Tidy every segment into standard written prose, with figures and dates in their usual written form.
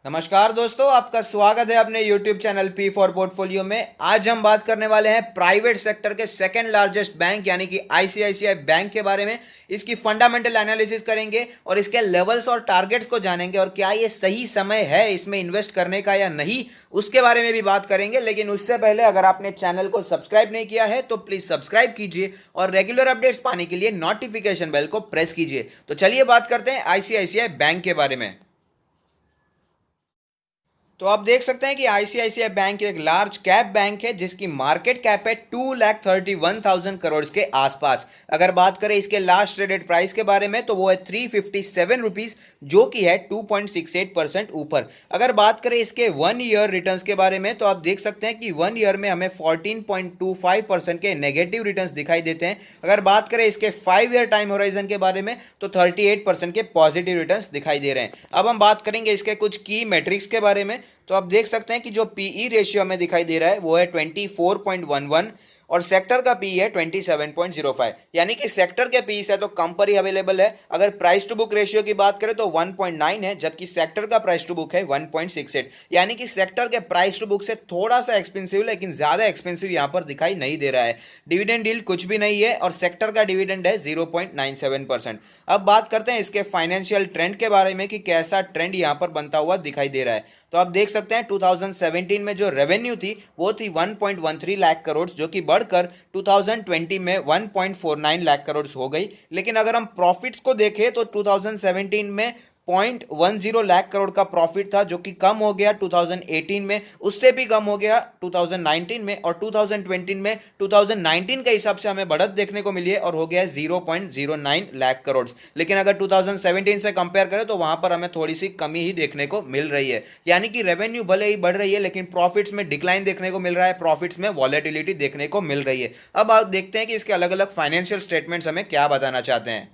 नमस्कार दोस्तों, आपका स्वागत है अपने YouTube channel P for portfolio में। आज हम बात करने वाले हैं प्राइवेट सेक्टर के सेकंड लार्जेस्ट बैंक यानी कि आईसीआईसीआई बैंक के बारे में। इसकी फंडामेंटल एनालिसिस करेंगे और इसके लेवल्स और टारगेट्स को जानेंगे और क्या ये सही समय है इसमें इन्वेस्ट करने का या नहीं, उसके बारे में भी बात करेंगे। लेकिन उससे पहले अगर आपने चैनल को सब्सक्राइब नहीं किया है तो प्लीज सब्सक्राइब कीजिए और रेगुलर अपडेट्स पाने के लिए नोटिफिकेशन बेल को प्रेस कीजिए। तो चलिए बात करते हैं आईसीआईसीआई बैंक के बारे में। तो आप देख सकते हैं कि आईसीआईसीआई बैंक एक लार्ज कैप बैंक है जिसकी मार्केट कैप है 2,31,000 करोड़ के आसपास। अगर बात करें इसके लास्ट ट्रेडेड प्राइस के बारे में तो वो है 357 रुपीज, जो कि है 2.68% ऊपर। अगर बात करें इसके 1 ईयर रिटर्न्स के बारे में तो आप देख सकते हैं कि 1 ईयर में हमें 14.25% के नेगेटिव रिटर्न्स दिखाई देते हैं। अगर बात करें इसके 5 ईयर टाइम होराइजन के बारे में तो 38% के पॉजिटिव रिटर्न्स दिखाई दे रहे हैं। अब हम बात करेंगे इसके कुछ की मेट्रिक्स के बारे में। तो आप देख सकते हैं कि जो पीई रेशियो हमें दिखाई दे रहा है वो है 24.11 और सेक्टर का पीई है 27.05, यानी कि सेक्टर के पीई से तो कम पर ही अवेलेबल है। अगर प्राइस टू बुक रेशियो की बात करें तो 1.9 है, जबकि सेक्टर का प्राइस टू बुक है 1.68, यानी कि सेक्टर के प्राइस टू बुक से थोड़ा सा एक्सपेंसिव लेकिन ज्यादा एक्सपेंसिव यहां पर दिखाई नहीं दे रहा है। डिविडेंड डील कुछ भी नहीं है और सेक्टर का डिविडेंड है 0.97%। अब बात करते हैं इसके फाइनेंशियल ट्रेंड के बारे में कि कैसा ट्रेंड यहां पर बनता हुआ दिखाई दे रहा है। तो आप देख सकते हैं 2017 में जो रेवेन्यू थी वो थी 1.13 लाख करोड़, जो कि बढ़कर 2020 में 1.49 लाख करोड़ हो गई। लेकिन अगर हम प्रॉफिट्स को देखें तो 2017 में 0.10 लाख करोड़ का प्रॉफिट था, जो कि कम हो गया 2018 में, उससे भी कम हो गया 2019 में, और 2020 में 2019 के हिसाब से हमें बढ़त देखने को मिली है और हो गया 0.09 लाख करोड़। लेकिन अगर 2017 से कंपेयर करें तो वहां पर हमें थोड़ी सी कमी ही देखने को मिल रही है, यानी कि रेवेन्यू भले ही बढ़ रही है लेकिन प्रॉफिट्स में डिक्लाइन देखने को मिल रहा है, प्रॉफिट्स में वॉलेटिलिटी देखने को मिल रही है। अब आप देखते हैं कि इसके अलग अलग फाइनेंशियल स्टेटमेंट्स हमें क्या बताना चाहते हैं।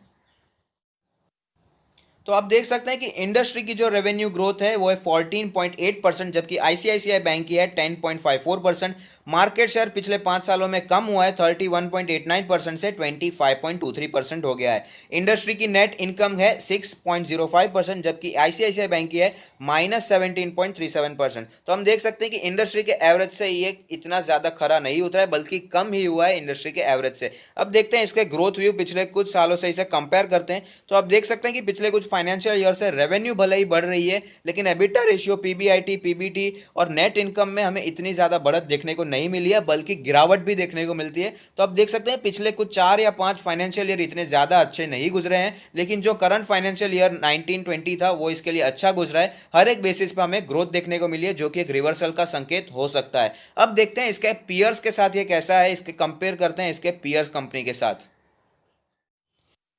तो आप देख सकते हैं कि इंडस्ट्री की जो रेवेन्यू ग्रोथ है वो है 14.8%, जबकि आईसीआईसीआई बैंक की है 10.54%। मार्केट शेयर पिछले 5 सालों में कम हुआ है, 31.89% से 25.23% हो गया है। इंडस्ट्री की नेट इनकम है 6.05%, जबकि आईसीआईसीआई बैंक की है -17.37%। तो हम देख सकते हैं कि इंडस्ट्री के एवरेज से ये इतना ज़्यादा खरा नहीं उतरा है, बल्कि कम ही हुआ है इंडस्ट्री के एवरेज से। अब देखते हैं इसके ग्रोथ व्यू पिछले कुछ सालों से इसे कंपेयर करते हैं। तो आप देख सकते हैं कि पिछले कुछ फाइनेंशियल ईयर से रेवेन्यू भले ही बढ़ रही है लेकिन एबिटा रेशियो, पीबीआईटी, पीबीटी और नेट इनकम में हमें इतनी ज़्यादा बढ़त देखने को नहीं मिली है, बल्कि गिरावट भी देखने को मिलती है। तो आप देख सकते हैं पिछले कुछ 4 या 5 फाइनेंशियल ईयर इतने ज़्यादा अच्छे नहीं गुजरे हैं, लेकिन जो करंट फाइनेंशियल ईयर 1920 था वो इसके लिए अच्छा गुजरा है। हर एक बेसिस पे हमें ग्रोथ देखने को मिली है, जो कि एक रिवर्सल का संकेत हो सकता है। अब देखते हैं इसके पीयर्स के साथ ये कैसा है, इसके कंपेयर करते हैं इसके पीयर्स कंपनी के साथ।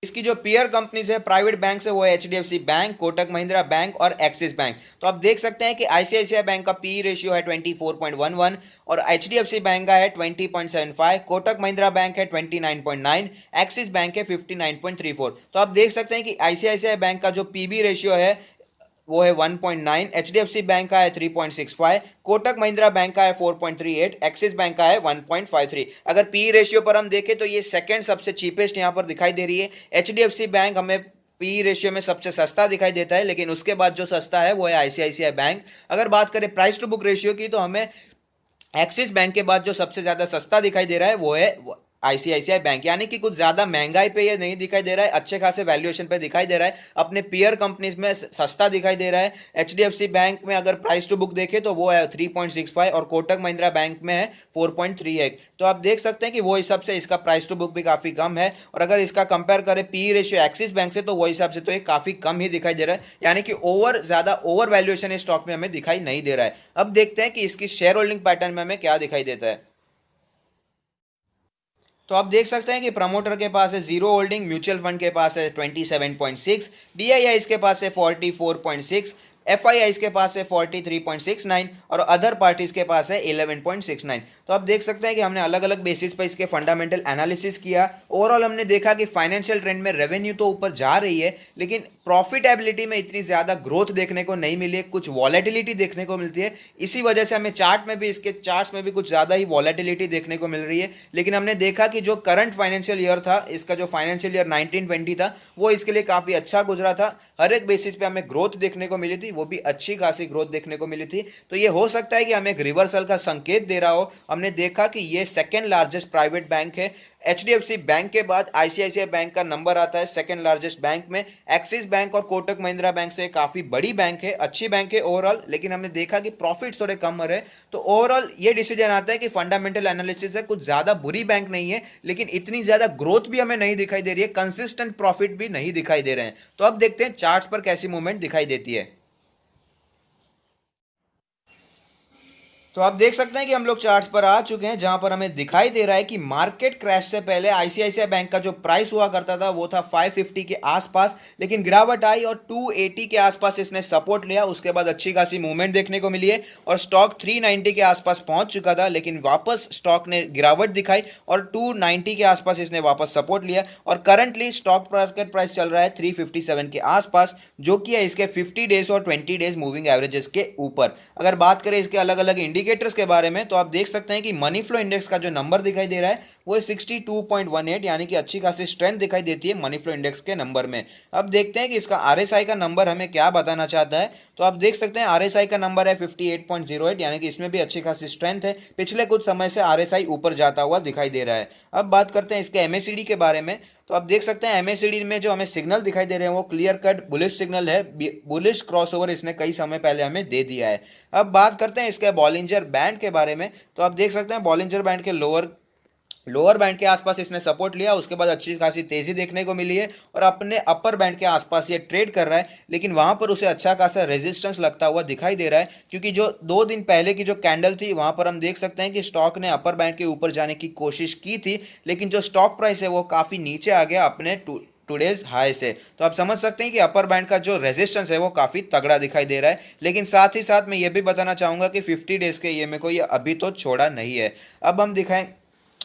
इसकी जो पीयर कंपनीज है प्राइवेट बैंक से वो है HDFC bank, Kotak Mahindra bank और एक्सिस बैंक। तो आप देख सकते हैं कि आईसीआईसीआई बैंक का पी रेशियो है 24.11 और एचडीएफसी बैंक का है 20.75, कोटक महिंद्रा बैंक है 29.9, एक्सिस बैंक है 59.34। तो आप देख सकते हैं कि आईसीआईसीआई बैंक का जो पीबी रेशियो है वो है 1.9, एचडीएफसी बैंक का है 3.65, कोटक महिंद्रा बैंक का है 4.38, एक्सिस बैंक का है 1.53। अगर पी रेशियो पर हम देखें तो ये सेकंड सबसे चीपेस्ट यहाँ पर दिखाई दे रही है। एचडीएफसी बैंक हमें पी रेशियो में सबसे सस्ता दिखाई देता है, लेकिन उसके बाद जो सस्ता है वो है आईसीआईसीआई बैंक। अगर बात करें प्राइस टू बुक रेशियो की तो हमें एक्सिस बैंक के बाद जो सबसे ज्यादा सस्ता दिखाई दे रहा है वो है आईसीआईसीआई बैंक, यानी कि कुछ ज्यादा महंगाई पे ये नहीं दिखाई दे रहा है, अच्छे खासे वैल्यूएशन पे दिखाई दे रहा है, अपने पीयर कंपनीज में सस्ता दिखाई दे रहा है। एचडीएफसी बैंक में अगर प्राइस टू बुक देखें तो वो है 3.65 और कोटक महिंद्रा बैंक में है 4.38। तो आप देख सकते हैं कि वो हिसाब से इसका प्राइस टू बुक भी काफी कम है। और अगर इसका कंपेयर करें पी रेशियो एक्सिस बैंक से तो वो हिसाब से तो ये काफी कम ही दिखाई दे रहा है, यानी कि ज्यादा ओवर वैल्यूएशन इस स्टॉक में हमें दिखाई नहीं दे रहा है। अब देखते हैं कि इसकी शेयर होल्डिंग पैटर्न में हमें क्या दिखाई देता है। तो आप देख सकते हैं कि प्रमोटर के पास है 0 होल्डिंग, म्यूचुअल फंड के पास है 27.6, डीआईआई के पास है 44.6, एफआईआई के पास है 43.69 और अदर पार्टीज के पास है 11.69। तो आप देख सकते हैं कि हमने अलग अलग बेसिस पर इसके फंडामेंटल एनालिसिस किया। ओवरऑल हमने देखा कि फाइनेंशियल ट्रेंड में रेवेन्यू तो ऊपर जा रही है लेकिन प्रॉफिटेबिलिटी में इतनी ज्यादा ग्रोथ देखने को नहीं मिली है, कुछ वॉलेटिलिटी देखने को मिलती है। इसी वजह से हमें चार्ट में भी, इसके चार्ट्स में भी कुछ ज्यादा ही वॉलेटिलिटी देखने को मिल रही है। लेकिन हमने देखा कि जो करंट फाइनेंशियल ईयर था, इसका जो फाइनेंशियल ईयर 1920 था वो इसके लिए काफी अच्छा गुजरा था। हर एक बेसिस पे हमें ग्रोथ देखने को मिली थी, वो भी अच्छी खासी ग्रोथ देखने को मिली थी। तो ये हो सकता है कि हमें एक रिवर्सल का संकेत दे रहा हो। हमने देखा कि ये सेकेंड लार्जेस्ट प्राइवेट बैंक है। एचडीएफसी बैंक के बाद आईसीआईसीआई बैंक का नंबर आता है सेकंड लार्जेस्ट बैंक में। एक्सिस बैंक और कोटक महिंद्रा बैंक से काफी बड़ी बैंक है, अच्छी बैंक है ओवरऑल, लेकिन हमने देखा कि प्रॉफिट्स थोड़े कम हो रहे। तो ओवरऑल ये डिसीजन आता है कि फंडामेंटल एनालिसिस है, कुछ ज्यादा बुरी बैंक नहीं है, लेकिन इतनी ज्यादा ग्रोथ भी हमें नहीं दिखाई दे रही है, कंसिस्टेंट प्रॉफिट भी नहीं दिखाई दे रहे हैं। तो अब देखते हैं चार्ट्स पर कैसी मूवमेंट दिखाई देती है। तो आप देख सकते हैं कि हम लोग चार्ट्स पर आ चुके हैं, जहां पर हमें दिखाई दे रहा है कि मार्केट क्रैश से पहले आईसीआईसीआई बैंक का जो प्राइस हुआ करता था वो था 550 के आसपास, लेकिन गिरावट आई और 280 के आसपास इसने सपोर्ट लिया। उसके बाद अच्छी खासी मूवमेंट देखने को मिली है और स्टॉक 390 के आसपास पहुंच चुका था, लेकिन वापस स्टॉक ने गिरावट दिखाई और 290 के आसपास इसने वापस सपोर्ट लिया और करंटली स्टॉक मार्केट प्राइस चल रहा है 357 के आसपास, जो कि है इसके 50 डेज और 20 डेज मूविंग एवरेजेस के ऊपर। अगर बात करें इसके अलग अलग इंडिकेटर्स के बारे में, तो आप देख सकते हैं कि मनी फ्लो इंडेक्स का जो नंबर दिखाई दे रहा है वो 62.18, यानी कि अच्छी खासी स्ट्रेंथ दिखाई देती है मनी फ्लो इंडेक्स के नंबर में। अब देखते हैं कि इसका आरएसआई का नंबर हमें क्या बताना चाहता है। तो आप देख सकते हैं आरएसआई का नंबर है 58.08, यानी कि इसमें भी अच्छी खासी स्ट्रेंथ है। पिछले कुछ समय से आरएसआई ऊपर जाता हुआ दिखाई दे रहा है। अब बात करते हैं इसके एमएसीडी के बारे में। तो आप देख सकते हैं एमएसीडी में जो हमें सिग्नल दिखाई दे रहे हैं वो क्लियर कट बुलिश सिग्नल है, बुलिश क्रॉसओवर इसने कई समय पहले हमें दे दिया है। अब बात करते हैं इसके बॉलिंजर बैंड के बारे में। तो आप देख सकते हैं बॉलिंजर बैंड के लोअर बैंड के आसपास इसने सपोर्ट लिया, उसके बाद अच्छी खासी तेजी देखने को मिली है और अपने अपर बैंड के आसपास ये ट्रेड कर रहा है, लेकिन वहां पर उसे अच्छा खासा रेजिस्टेंस लगता हुआ दिखाई दे रहा है, क्योंकि जो 2 दिन पहले की जो कैंडल थी वहां पर हम देख सकते हैं कि स्टॉक ने अपर बैंड के ऊपर जाने की कोशिश की थी, लेकिन जो स्टॉक प्राइस है वो काफी नीचे आ गया अपने टूडेज हाई से। तो आप समझ सकते हैं कि अपर बैंड का जो रेजिस्टेंस है वो काफी तगड़ा दिखाई दे रहा है, लेकिन साथ ही साथ मैं ये भी बताना चाहूंगा कि 50 डेज के ईएमए को ये अभी तो छोड़ा नहीं है।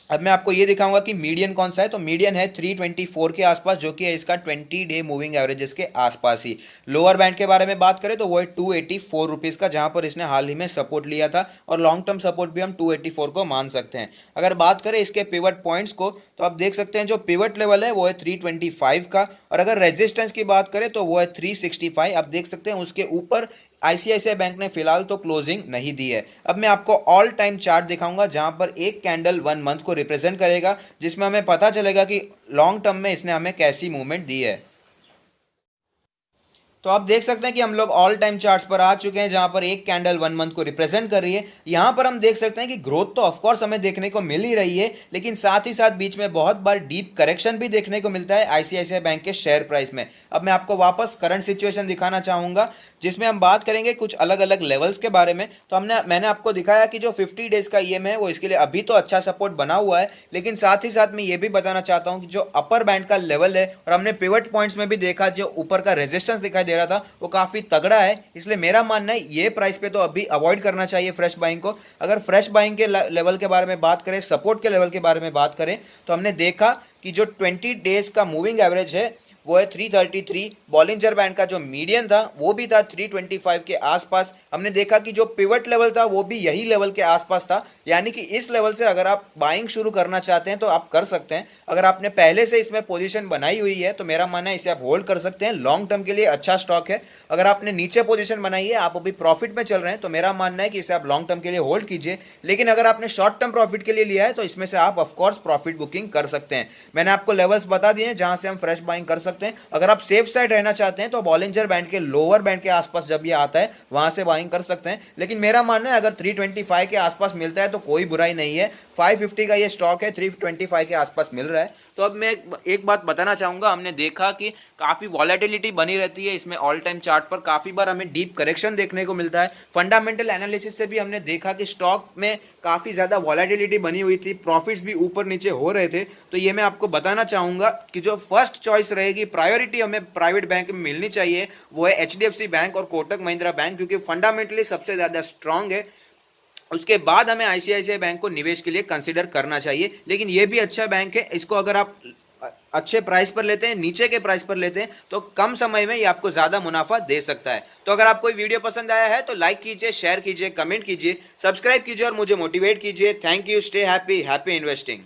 अब मैं आपको ये दिखाऊंगा कि मीडियन कौन सा है। तो मीडियन है 324 के आसपास, जो कि है इसका 20 डे मूविंग एवरेजेस के आसपास ही। लोअर बैंड के बारे में बात करें तो वो है 284 रुपीज़ का, जहां पर इसने हाल ही में सपोर्ट लिया था और लॉन्ग टर्म सपोर्ट भी हम 284 को मान सकते हैं। अगर बात करें इसके पिवट पॉइंट्स को, तो आप देख सकते हैं जो पिवट लेवल है वो है 325 का, और अगर रेजिस्टेंस की बात करें तो वो है 365। आप देख सकते हैं उसके ऊपर आईसीआईसीआई बैंक ने फिलहाल तो क्लोजिंग नहीं दी है। अब मैं आपको ऑल टाइम चार्ट दिखाऊंगा, जहां पर एक कैंडल 1 मंथ को रिप्रेजेंट करेगा, जिसमें हमें पता चलेगा कि लॉन्ग टर्म में इसने हमें कैसी मूवमेंट दी है। तो आप देख सकते हैं कि हम लोग ऑल टाइम चार्ट्स पर आ चुके हैं, जहां पर एक कैंडल 1 मंथ को रिप्रेजेंट कर रही है। यहां पर हम देख सकते हैं कि ग्रोथ तो ऑफकोर्स हमें देखने को मिल ही रही है, लेकिन साथ ही साथ बीच में बहुत बार डीप करेक्शन भी देखने को मिलता है आईसीआईसीआई बैंक के शेयर प्राइस में। अब मैं आपको वापस करंट सिचुएशन दिखाना चाहूंगा, जिसमें हम बात करेंगे कुछ अलग अलग लेवल्स के बारे में। तो मैंने आपको दिखाया कि जो 50 डेज का ईएम है वो इसके लिए अभी तो अच्छा सपोर्ट बना हुआ है, लेकिन साथ ही साथ मैं ये भी बताना चाहता हूं कि जो अपर बैंड का लेवल है, और हमने पिवट पॉइंट्स में भी देखा, जो ऊपर का रेजिस्टेंस दिखाई दे रहा था वो काफी तगड़ा है। इसलिए मेरा मानना है ये प्राइस पे तो अभी अवॉइड करना चाहिए फ्रेश बाइंग को। अगर फ्रेश बाइंग के लेवल के बारे में बात करें, सपोर्ट के लेवल के बारे में बात करें, तो हमने देखा कि जो 20 डेज का मूविंग एवरेज है वो है 333। बॉलिंजर बैंड का जो मीडियन था वो भी था 325 के आसपास। हमने देखा कि जो पिवट लेवल था वो भी यही लेवल के आसपास था, यानी कि इस लेवल से अगर आप बाइंग शुरू करना चाहते हैं तो आप कर सकते हैं। अगर आपने पहले से इसमें पोजीशन बनाई हुई है तो मेरा मानना है इसे आप होल्ड कर सकते हैं, लॉन्ग टर्म के लिए अच्छा स्टॉक है। अगर आपने नीचे पोजीशन बनाई है, आप अभी प्रॉफिट में चल रहे हैं, तो मेरा मानना है कि इसे आप लॉन्ग टर्म के लिए होल्ड कीजिए। लेकिन अगर आपने शॉर्ट टर्म प्रॉफिट के लिए लिया है तो इसमें से आप ऑफकोर्स प्रॉफिट बुकिंग कर सकते हैं। मैंने आपको लेवल्स बता दिए हैं जहां से हम फ्रेश बाइंग कर सकते हैं। अगर आप सेफ साइड रहना चाहते हैं तो बॉलिंजर बैंड के लोअर बैंड के आसपास जब ये आता है वहां से बाइंग कर सकते हैं। लेकिन मेरा मानना है अगर 325 के आसपास मिलता है तो कोई बुराई नहीं है। 550 का ये स्टॉक है, 325 के आसपास मिल रहा है। तो अब मैं एक बात बताना चाहूंगा, हमने देखा कि काफ़ी वॉलेटिलिटी बनी रहती है इसमें। ऑल टाइम चार्ट पर काफ़ी बार हमें डीप करेक्शन देखने को मिलता है। फंडामेंटल एनालिसिस से भी हमने देखा कि स्टॉक में काफ़ी ज़्यादा वॉलेटिलिटी बनी हुई थी, प्रॉफिट्स भी ऊपर नीचे हो रहे थे। तो ये मैं आपको बताना चाहूँगा कि जो फर्स्ट चॉइस रहेगी, प्रायोरिटी हमें प्राइवेट बैंक में मिलनी चाहिए, वो है एचडीएफसी बैंक और कोटक महिंद्रा बैंक, क्योंकि फंडामेंटली सबसे ज़्यादा स्ट्रांग है। उसके बाद हमें आईसीआईसीआई बैंक को निवेश के लिए कंसिडर करना चाहिए। लेकिन ये भी अच्छा बैंक है, इसको अगर आप अच्छे प्राइस पर लेते हैं, नीचे के प्राइस पर लेते हैं, तो कम समय में ये आपको ज़्यादा मुनाफा दे सकता है। तो अगर आपको वीडियो पसंद आया है तो लाइक कीजिए, शेयर कीजिए, कमेंट कीजिए, सब्सक्राइब कीजिए और मुझे मोटिवेट कीजिए। Thank you, stay happy, happy investing.